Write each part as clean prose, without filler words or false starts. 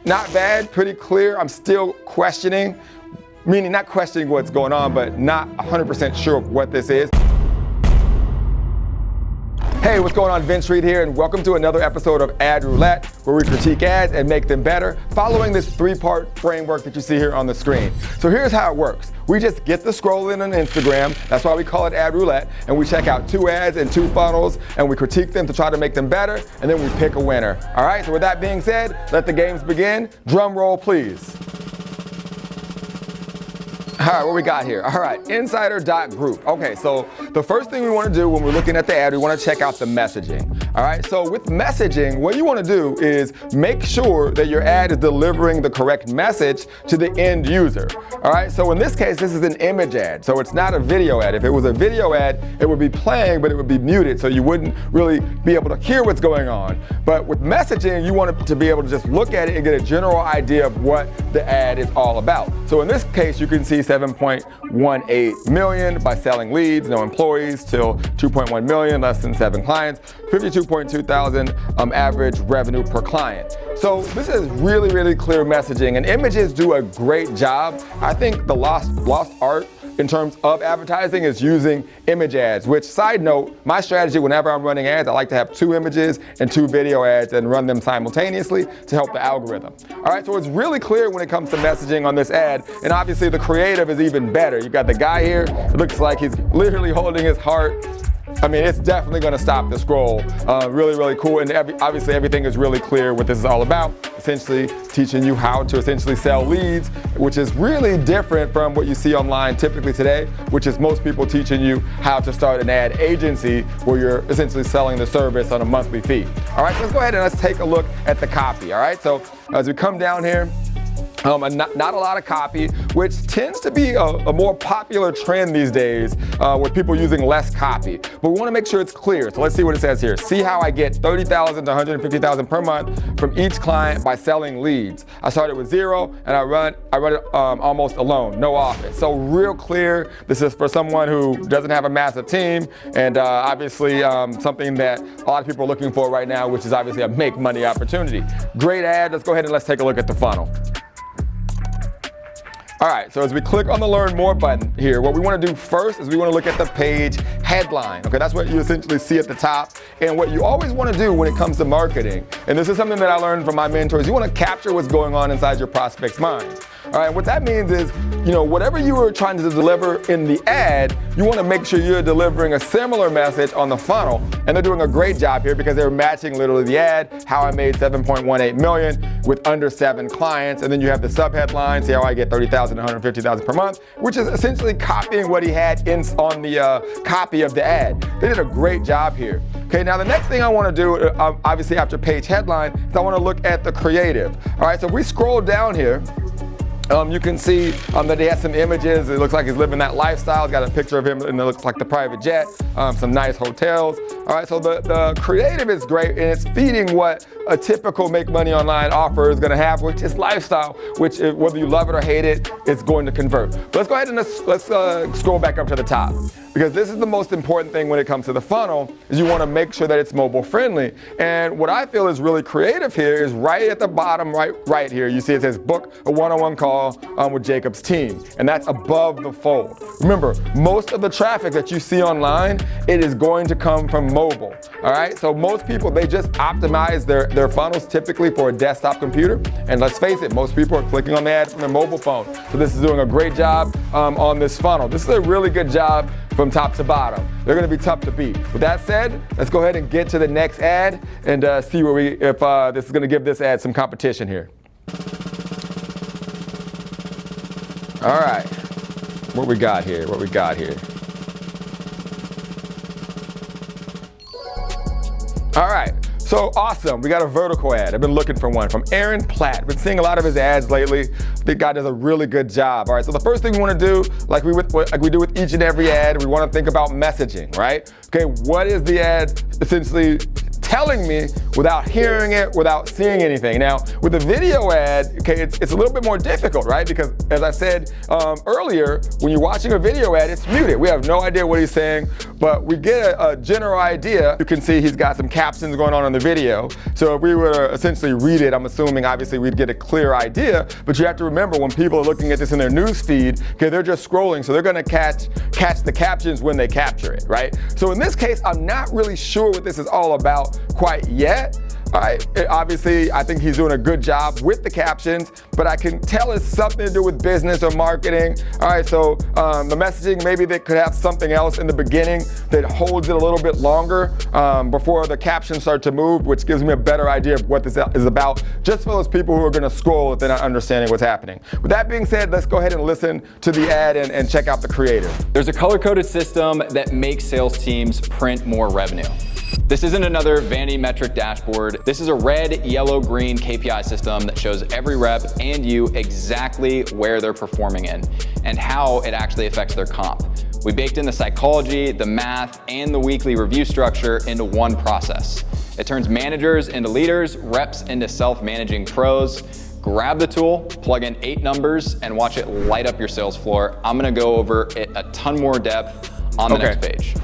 not bad, pretty clear. I'm still questioning, meaning not questioning what's going on, but not 100% sure of what this is. Hey, what's going on? Vince Reed here, and welcome to another episode of Ad Roulette, where we critique ads and make them better, following this three-part framework that you see here on the screen. So here's how it works. We just get the scroll in on Instagram, that's why we call it Ad Roulette, and we check out 2 ads and 2 funnels, and we critique them to try to make them better, and then we pick a winner. All right, so with that being said, let the games begin. Drum roll, please. All right, what we got here? All right, insider.group. Okay, so the first thing we want to do when we're looking at the ad, we want to check out the messaging. All right, so with messaging, what you want to do is make sure that your ad is delivering the correct message to the end user. All right, so in this case, this is an image ad, so it's not a video ad. If it was a video ad, it would be playing, but it would be muted, so you wouldn't really be able to hear what's going on. But with messaging, you want to be able to just look at it and get a general idea of what the ad is all about. So in this case, you can see 7.18 million by selling leads, no employees, till 2.1 million, less than 7 clients, 52.2 thousand average revenue per client. So this is really, really clear messaging, and images do a great job. I think the lost art in terms of advertising is using image ads, which, side note, my strategy whenever I'm running ads, I like to have 2 images and 2 video ads and run them simultaneously to help the algorithm. All right, so it's really clear when it comes to messaging on this ad, and obviously the creative is even better. You've got the guy here, it looks like he's literally holding his heart. I mean, it's definitely gonna stop the scroll. Really, really cool, and obviously everything is really clear what this is all about. Essentially teaching you how to essentially sell leads, which is really different from what you see online typically today, which is most people teaching you how to start an ad agency where you're essentially selling the service on a monthly fee. All right, so let's go ahead and let's take a look at the copy, all right? So as we come down here, not a lot of copy, which tends to be a more popular trend these days with people using less copy. But we want to make sure it's clear. So let's see what it says here. See how I get 30,000 to 150,000 per month from each client by selling leads. I started with 0 and I run it almost alone, no office. So real clear. This is for someone who doesn't have a massive team, and obviously something that a lot of people are looking for right now, which is obviously a make money opportunity. Great ad. Let's go ahead and let's take a look at the funnel. All right, so as we click on the Learn More button here, what we want to do first is we want to look at the page headline. Okay, that's what you essentially see at the top. And what you always want to do when it comes to marketing, and this is something that I learned from my mentors, you want to capture what's going on inside your prospect's mind. All right, what that means is, whatever you were trying to deliver in the ad, you want to make sure you're delivering a similar message on the funnel. And they're doing a great job here because they're matching literally the ad, how I made 7.18 million with under 7 clients. And then you have the subheadline, see how I get 30,000 to 150,000 per month, which is essentially copying what he had on the copy of the ad. They did a great job here. Okay, now the next thing I want to do, obviously after page headline, is I want to look at the creative. All right, so if we scroll down here, you can see that he has some images. It looks like he's living that lifestyle. He's got a picture of him, and it looks like the private jet, some nice hotels. All right, so the creative is great, and it's feeding what a typical make money online offer is going to have, which is lifestyle, which whether you love it or hate it, it's going to convert. But let's go ahead and let's scroll back up to the top, because this is the most important thing when it comes to the funnel, is you want to make sure that it's mobile friendly. And what I feel is really creative here is right at the bottom, right here, you see it says book a one-on-one call with Jacob's team, and that's above the fold. Remember, most of the traffic that you see online, it is going to come from mobile. All right, so most people, they just optimize their funnels typically for a desktop computer, and let's face it, most people are clicking on the ad from their mobile phone. So this is doing a great job on this funnel. This is a really good job from top to bottom. They're going to be tough to beat. With that said, let's go ahead and get to the next ad and see if this is going to give this ad some competition here. All right, what we got here? All right, so awesome. We got a vertical ad. I've been looking for one from Platt. Been seeing a lot of his ads lately. The guy does a really good job. All right, so the first thing we want to do, like we do with each and every ad, we want to think about messaging, right? Okay, what is the ad essentially telling me without hearing it, without seeing anything. Now, with a video ad, okay, it's a little bit more difficult, right? Because as I said earlier, when you're watching a video ad, it's muted. We have no idea what he's saying, but we get a general idea. You can see he's got some captions going on in the video. So if we were to essentially read it, I'm assuming obviously we'd get a clear idea, but you have to remember when people are looking at this in their news feed, okay, they're just scrolling, so they're gonna catch the captions when they capture it, right? So in this case, I'm not really sure what this is all about quite yet. All right, obviously, I think he's doing a good job with the captions, but I can tell it's something to do with business or marketing. All right, so the messaging, maybe they could have something else in the beginning that holds it a little bit longer before the captions start to move, which gives me a better idea of what this is about, just for those people who are gonna scroll if they're not understanding what's happening. With that being said, let's go ahead and listen to the ad and check out the creator. There's a color-coded system that makes sales teams print more revenue. This isn't another vanity metric dashboard. This is a red, yellow, green KPI system that shows every rep and you exactly where they're performing in and how it actually affects their comp. We baked in the psychology, the math, and the weekly review structure into one process. It turns managers into leaders, reps into self-managing pros. Grab the tool, plug in 8 numbers, and watch it light up your sales floor. I'm gonna go over it a ton more depth on the next page.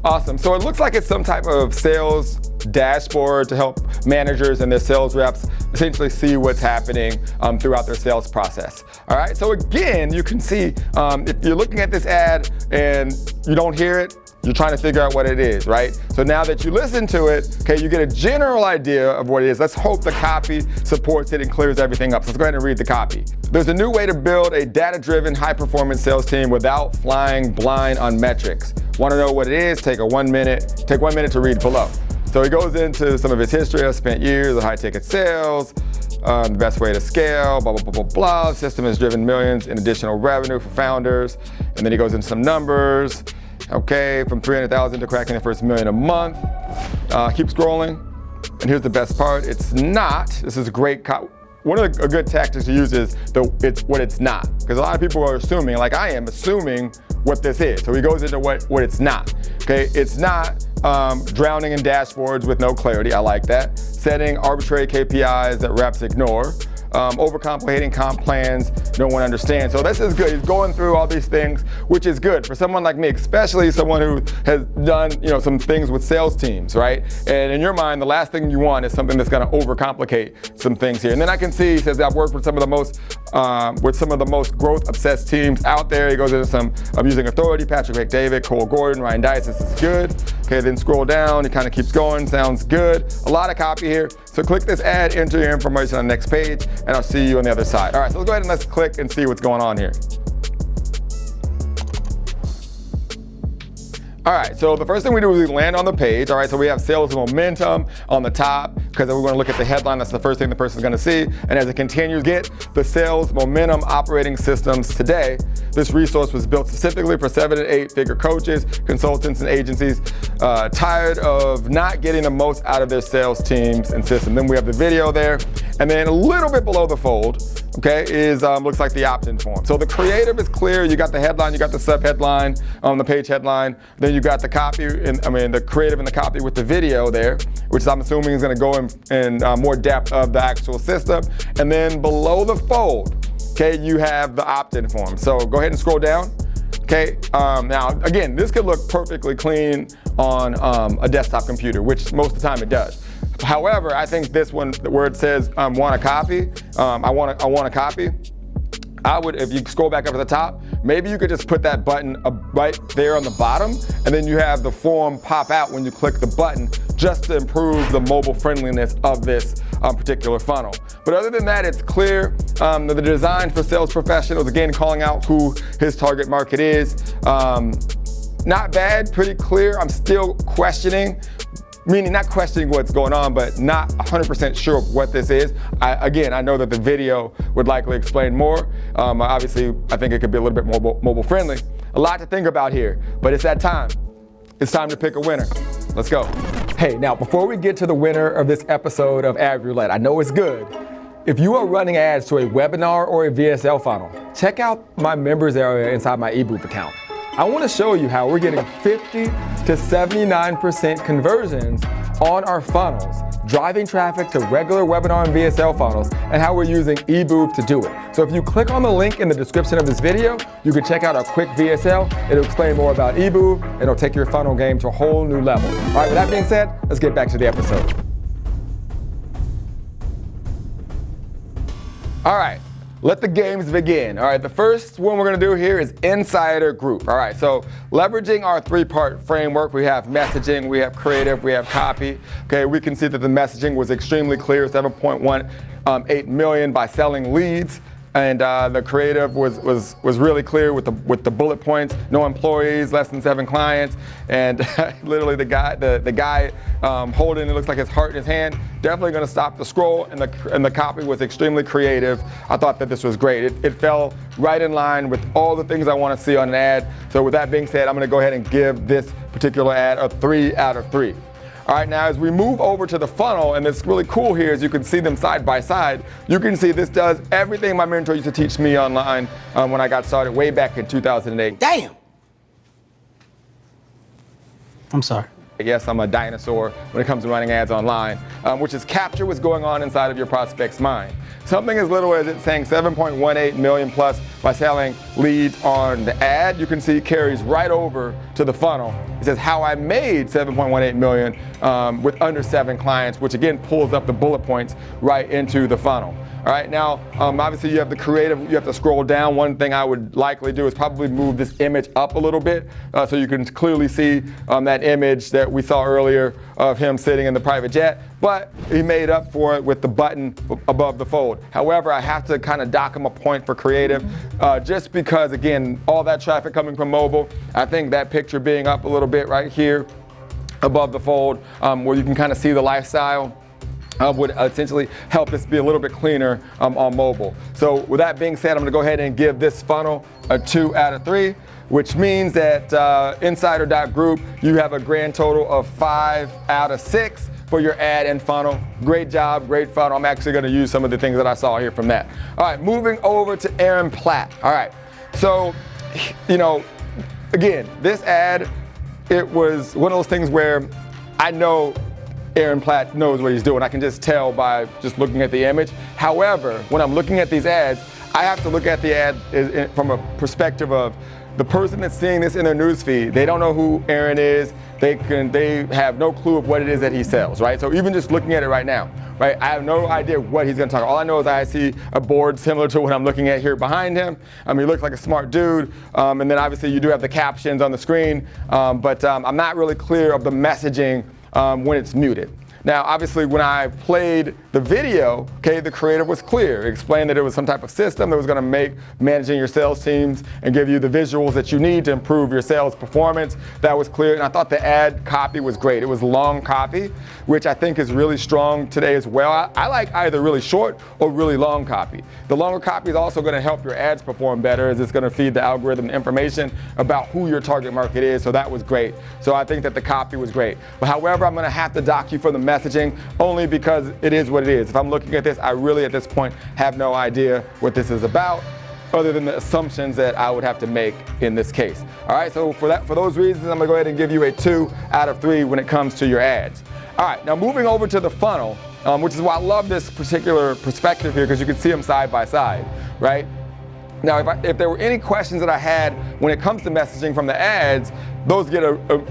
Awesome. So it looks like it's some type of sales dashboard to help managers and their sales reps essentially see what's happening throughout their sales process. All right. So again, you can see if you're looking at this ad and you don't hear it, you're trying to figure out what it is, right? So now that you listen to it, okay, you get a general idea of what it is. Let's hope the copy supports it and clears everything up. So let's go ahead and read the copy. There's a new way to build a data-driven, high-performance sales team without flying blind on metrics. Want to know what it is? Take 1 minute to read below. So he goes into some of his history. I've spent years of high-ticket sales, the best way to scale, blah, blah, blah, blah, blah. The system has driven millions in additional revenue for founders. And then he goes into some numbers. Okay, from 300,000 to cracking the first million a month. Keep scrolling. And here's the best part. It's not, this is a great, one of the good tactics to use is it's what it's not. Because a lot of people are assuming, like I am, assuming what this is. So he goes into what it's not. Okay, it's not drowning in dashboards with no clarity. I like that. Setting arbitrary KPIs that reps ignore. Overcomplicating comp plans no one understands. So this is good. He's going through all these things, which is good for someone like me, especially someone who has done some things with sales teams, right? And in your mind, the last thing you want is something that's going to overcomplicate some things here. And then I can see, he says, I've worked with some of the most growth-obsessed teams out there. He goes into some using authority, Patrick McDavid, Cole Gordon, Ryan Dice. This is good. Okay, then scroll down. He kind of keeps going. Sounds good. A lot of copy here. So click this ad, enter your information on the next page, and I'll see you on the other side. All right, so let's go ahead and let's click and see what's going on here. All right, so the first thing we do is we land on the page. All right, so we have sales momentum on the top because we want to look at the headline. That's the first thing the person's going to see. And as it continues, get the sales momentum operating systems today. This resource was built specifically for 7- and 8-figure coaches, consultants, and agencies tired of not getting the most out of their sales teams and systems. Then we have the video there. And then a little bit below the fold, okay, is looks like the opt-in form. So the creative is clear. You got the headline, you got the sub-headline, the page headline. Then you got the copy, the creative and the copy with the video there, which I'm assuming is going to go in more depth of the actual system. And then below the fold, okay, you have the opt-in form. So go ahead and scroll down. Okay, now again, this could look perfectly clean on a desktop computer, which most of the time it does. However, I think this one where it says want a copy, I want a copy. I would, if you scroll back up to the top, maybe you could just put that button right there on the bottom, and then you have the form pop out when you click the button, just to improve the mobile friendliness of this particular funnel. But other than that, it's clear. The design for sales professionals, again, calling out who his target market is. Not bad, pretty clear. I'm still questioning. Meaning not questioning what's going on, but not 100% sure of what this is. I know that the video would likely explain more. Obviously, I think it could be a little bit more mobile friendly. A lot to think about here, but it's that time. It's time to pick a winner. Let's go. Hey, now before we get to the winner of this episode of Ad Roulette, I know it's good. If you are running ads to a webinar or a VSL funnel, check out my members area inside my eBoop account. I want to show you how we're getting 50 to 79% conversions on our funnels, driving traffic to regular webinar and VSL funnels, and how we're using eBooth to do it. So if you click on the link in the description of this video, you can check out our quick VSL. It'll explain more about eBooth, and it'll take your funnel game to a whole new level. All right, with that being said, let's get back to the episode. All right, let the games begin. All right, the first one we're gonna do here is insider group. All right, so leveraging our three-part framework, we have messaging, we have creative, we have copy. Okay, we can see that the messaging was extremely clear, 7.18 million by selling leads. And the creative was really clear with the bullet points. No employees, less than 7 clients, and literally the guy holding it looks like his heart in his hand. Definitely going to stop the scroll, and the copy was extremely creative. I thought that this was great. It fell right in line with all the things I want to see on an ad. So with that being said, I'm going to go ahead and give this particular ad a 3 out of 3. All right, now as we move over to the funnel, and it's really cool here is you can see them side by side. You can see this does everything my mentor used to teach me online when I got started way back in 2008. Damn! I'm sorry. Yes, I'm a dinosaur when it comes to running ads online, which is capture what's going on inside of your prospect's mind. Something as little as it saying 7.18 million plus by selling leads on the ad, you can see carries right over to the funnel. It says how I made 7.18 million with under 7 clients, which again pulls up the bullet points right into the funnel. All right, now obviously you have the creative, you have to scroll down. One thing I would likely do is probably move this image up a little bit so you can clearly see that image that we saw earlier of him sitting in the private jet, but he made up for it with the button above the fold. However, I have to kind of dock him a point for creative just because, again, all that traffic coming from mobile, I think that picture being up a little bit right here above the fold where you can kind of see the lifestyle would essentially help this be a little bit cleaner on mobile. So with that being said, I'm gonna go ahead and give this funnel a 2 out of 3, which means that Insider.Group, you have a grand total of 5 out of 6 for your ad and funnel. Great job, great funnel. I'm actually gonna use some of the things that I saw here from that. All right, moving over to Platt. All right, so, you know, again, this ad, it was one of those things where I know Platt knows what he's doing. I can just tell by just looking at the image. However, when I'm looking at these ads, I have to look at the ad from a perspective of the person that's seeing this in their newsfeed. They don't know who Aaron is. They have no clue of what it is that he sells, right? So even just looking at it right now, right? I have no idea what he's gonna talk about. All I know is I see a board similar to what I'm looking at here behind him. He looks like a smart dude. And then obviously you do have the captions on the screen, but I'm not really clear of the messaging when it's muted. Now, obviously, when I played the video, okay, the creative was clear. It explained that it was some type of system that was going to make managing your sales teams and give you the visuals that you need to improve your sales performance. That was clear, and I thought the ad copy was great. It was long copy, which I think is really strong today as well. I like either really short or really long copy. The longer copy is also going to help your ads perform better, as it's going to feed the algorithm information about who your target market is. So that was great. So I think that the copy was great. But however, I'm going to have to dock you for the messaging only because it is what it is. If I'm looking at this, I really at this point have no idea what this is about, other than the assumptions that I would have to make in this case. All right, so for those reasons, I'm gonna go ahead and give you a 2 out of 3 when it comes to your ads. All right, now moving over to the funnel, which is why I love this particular perspective here, because you can see them side by side, right? Now, if there were any questions that I had when it comes to messaging from the ads, those get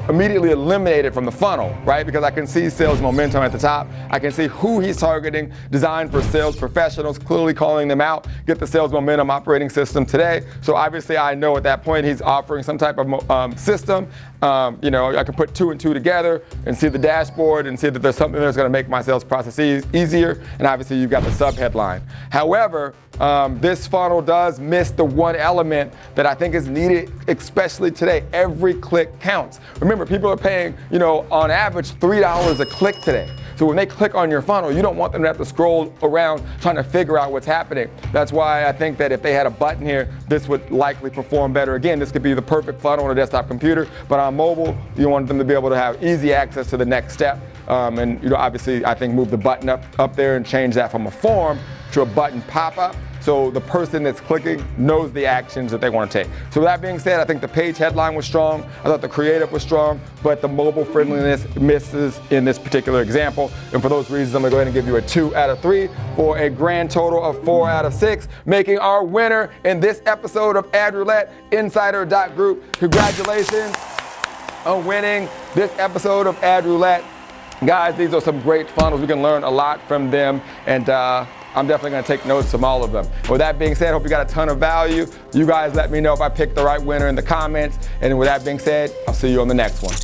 immediately eliminated from the funnel, right? Because I can see sales momentum at the top. I can see who he's targeting, designed for sales professionals, clearly calling them out, get the sales momentum operating system today. So obviously I know at that point he's offering some type of system. You know, I can put 2 and 2 together and see the dashboard and see that there's something that's gonna make my sales process easier. And obviously you've got the sub headline. However, this funnel does miss the one element that I think is needed, especially today. Every click counts. Remember, people are paying, you know, on average $3 a click today. So when they click on your funnel, you don't want them to have to scroll around trying to figure out what's happening. That's why I think that if they had a button here, this would likely perform better. Again, this could be the perfect funnel on a desktop computer, but on mobile, you want them to be able to have easy access to the next step. And you know, obviously, I think move the button up there and change that from a form to a button pop-up, so the person that's clicking knows the actions that they want to take. So with that being said, I think the page headline was strong. I thought the creative was strong, but the mobile friendliness misses in this particular example. And for those reasons, I'm gonna go ahead and give you a 2 out of 3 for a grand total of 4 out of 6, making our winner in this episode of Ad Roulette, Insider.Group. Congratulations on winning this episode of Ad Roulette. Guys, these are some great funnels. We can learn a lot from them, and I'm definitely gonna take notes from all of them. With that being said, I hope you got a ton of value. You guys let me know if I picked the right winner in the comments. And with that being said, I'll see you on the next one.